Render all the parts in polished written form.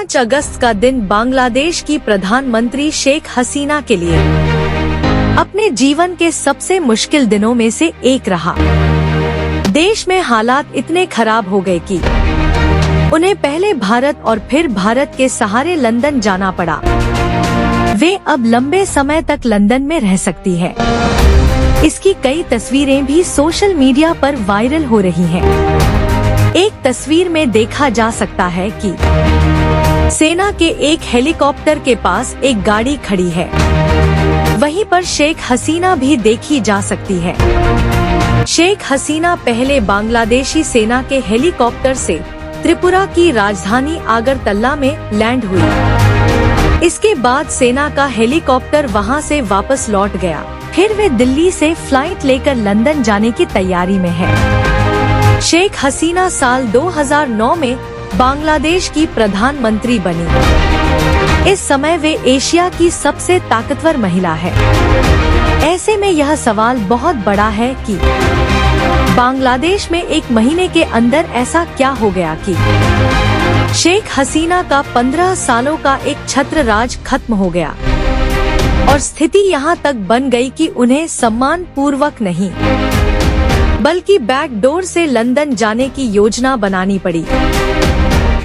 5 अगस्त का दिन बांग्लादेश की प्रधानमंत्री शेख हसीना के लिए अपने जीवन के सबसे मुश्किल दिनों में से एक रहा। देश में हालात इतने खराब हो गए कि उन्हें पहले भारत और फिर भारत के सहारे लंदन जाना पड़ा। वे अब लंबे समय तक लंदन में रह सकती है। इसकी कई तस्वीरें भी सोशल मीडिया पर वायरल हो रही हैं। एक तस्वीर में देखा जा सकता है कि सेना के एक हेलीकॉप्टर के पास एक गाड़ी खड़ी है। वहीं पर शेख हसीना भी देखी जा सकती है। शेख हसीना पहले बांग्लादेशी सेना के हेलीकॉप्टर से त्रिपुरा की राजधानी अगरतला में लैंड हुई। इसके बाद सेना का हेलीकॉप्टर वहां से वापस लौट गया। फिर वे दिल्ली से फ्लाइट लेकर लंदन जाने की तैयारी में है। शेख हसीना साल 2009 में बांग्लादेश की प्रधानमंत्री बनी। इस समय वे एशिया की सबसे ताकतवर महिला है। ऐसे में यह सवाल बहुत बड़ा है कि बांग्लादेश में एक महीने के अंदर ऐसा क्या हो गया कि शेख हसीना का 15 सालों का एक छत्र राज खत्म हो गया और स्थिति यहाँ तक बन गई कि उन्हें सम्मान पूर्वक नहीं बल्कि बैकडोर से लंदन जाने की योजना बनानी पड़ी।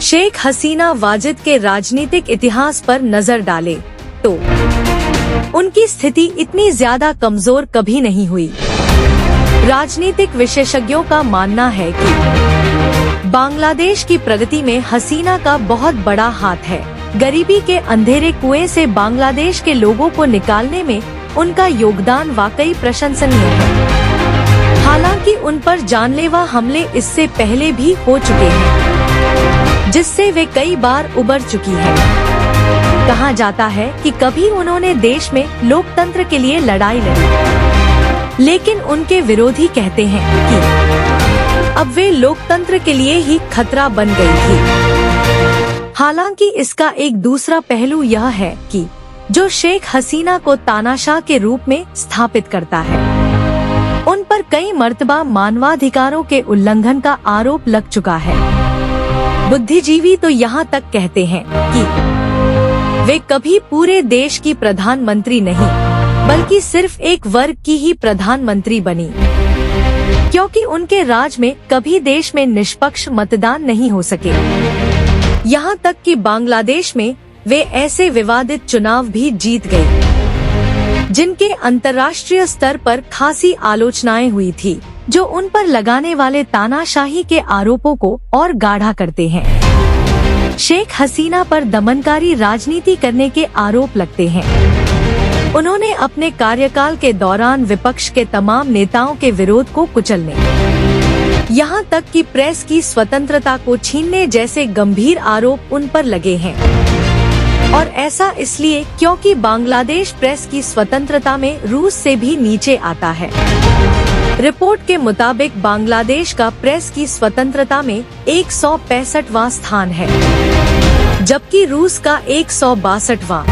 शेख हसीना वाजिद के राजनीतिक इतिहास पर नजर डाले तो उनकी स्थिति इतनी ज्यादा कमजोर कभी नहीं हुई। राजनीतिक विशेषज्ञों का मानना है कि बांग्लादेश की प्रगति में हसीना का बहुत बड़ा हाथ है। गरीबी के अंधेरे कुएं से बांग्लादेश के लोगों को निकालने में उनका योगदान वाकई प्रशंसनीय है। हालांकि उन पर जानलेवा हमले इससे पहले भी हो चुके हैं, जिससे वे कई बार उबर चुकी है। कहा जाता है कि कभी उन्होंने देश में लोकतंत्र के लिए लड़ाई लड़ी, लेकिन उनके विरोधी कहते हैं कि अब वे लोकतंत्र के लिए ही खतरा बन गई थी। हालांकि इसका एक दूसरा पहलू यह है कि जो शेख हसीना को तानाशाह के रूप में स्थापित करता है, उन पर कई मर्तबा मानवाधिकारों के उल्लंघन का आरोप लग चुका है। बुद्धिजीवी तो यहाँ तक कहते हैं कि वे कभी पूरे देश की प्रधानमंत्री नहीं बल्कि सिर्फ एक वर्ग की ही प्रधानमंत्री बनी, क्योंकि उनके राज में कभी देश में निष्पक्ष मतदान नहीं हो सके। यहाँ तक कि बांग्लादेश में वे ऐसे विवादित चुनाव भी जीत गए, जिनके अंतर्राष्ट्रीय स्तर पर खासी आलोचनाएं हुई थी, जो उन पर लगाने वाले तानाशाही के आरोपों को और गाढ़ा करते हैं। शेख हसीना पर दमनकारी राजनीति करने के आरोप लगते हैं। उन्होंने अपने कार्यकाल के दौरान विपक्ष के तमाम नेताओं के विरोध को कुचलने, यहाँ तक कि प्रेस की स्वतंत्रता को छीनने जैसे गंभीर आरोप उन पर लगे हैं। और ऐसा इसलिए क्योंकि बांग्लादेश प्रेस की स्वतंत्रता में रूस से भी नीचे आता है। रिपोर्ट के मुताबिक बांग्लादेश का प्रेस की स्वतंत्रता में 165वां स्थान है, जबकि रूस का 162वां।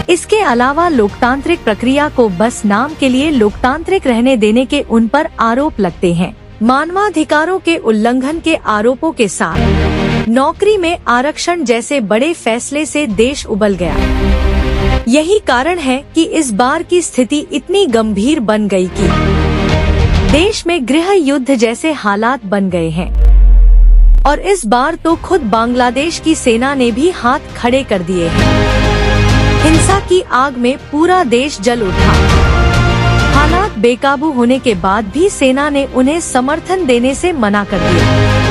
इसके अलावा लोकतांत्रिक प्रक्रिया को बस नाम के लिए लोकतांत्रिक रहने देने के उन पर आरोप लगते हैं। मानवाधिकारों के उल्लंघन के आरोपों के साथ नौकरी में आरक्षण जैसे बड़े फैसले से देश उबल गया। यही कारण है कि इस बार की स्थिति इतनी गंभीर बन गई कि देश में गृह युद्ध जैसे हालात बन गए हैं। और इस बार तो खुद बांग्लादेश की सेना ने भी हाथ खड़े कर दिए हैं। हिंसा की आग में पूरा देश जल उठा। हालात बेकाबू होने के बाद भी सेना ने उन्हें समर्थन देने से मना कर दिया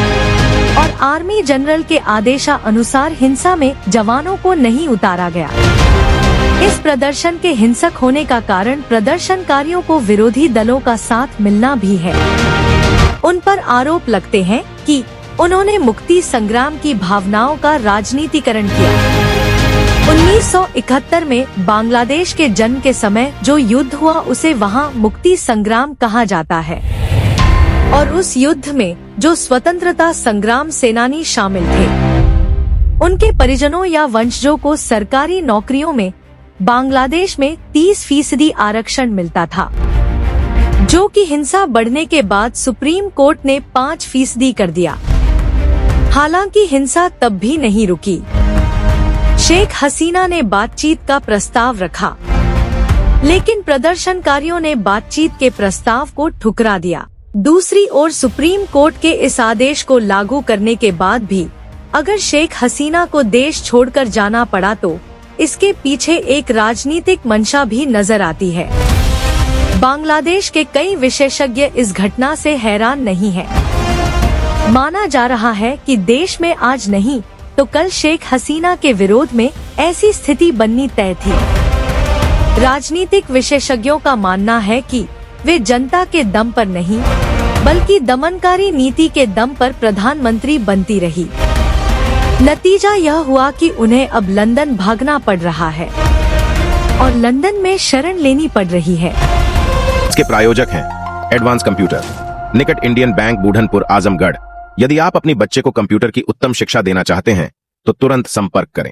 और आर्मी जनरल के आदेशानुसार हिंसा में जवानों को नहीं उतारा गया। इस प्रदर्शन के हिंसक होने का कारण प्रदर्शनकारियों को विरोधी दलों का साथ मिलना भी है। उन पर आरोप लगते हैं कि उन्होंने मुक्ति संग्राम की भावनाओं का राजनीतिकरण किया। 1971 में बांग्लादेश के जन्म के समय जो युद्ध हुआ उसे वहां मुक्ति संग्राम कहा जाता है और उस युद्ध में जो स्वतंत्रता संग्राम सेनानी शामिल थे, उनके परिजनों या वंशजों को सरकारी नौकरियों में बांग्लादेश में 30% आरक्षण मिलता था, जो कि हिंसा बढ़ने के बाद सुप्रीम कोर्ट ने 5% कर दिया। हालांकि हिंसा तब भी नहीं रुकी। शेख हसीना ने बातचीत का प्रस्ताव रखा, लेकिन प्रदर्शनकारियों ने बातचीत के प्रस्ताव को ठुकरा दिया। दूसरी ओर सुप्रीम कोर्ट के इस आदेश को लागू करने के बाद भी अगर शेख हसीना को देश छोड़कर जाना पड़ा तो इसके पीछे एक राजनीतिक मंशा भी नजर आती है। बांग्लादेश के कई विशेषज्ञ इस घटना से हैरान नहीं हैं। माना जा रहा है कि देश में आज नहीं तो कल शेख हसीना के विरोध में ऐसी स्थिति बननी तय थी। राजनीतिक विशेषज्ञों का मानना है कि वे जनता के दम पर नहीं बल्कि दमनकारी नीति के दम पर प्रधानमंत्री बनती रही। नतीजा यह हुआ कि उन्हें अब लंदन भागना पड़ रहा है और लंदन में शरण लेनी पड़ रही है। इसके प्रायोजक हैं एडवांस कंप्यूटर, निकट इंडियन बैंक, बूढ़नपुर, आजमगढ़। यदि आप अपनी बच्चे को कंप्यूटर की उत्तम शिक्षा देना चाहते हैं तो तुरंत संपर्क करें।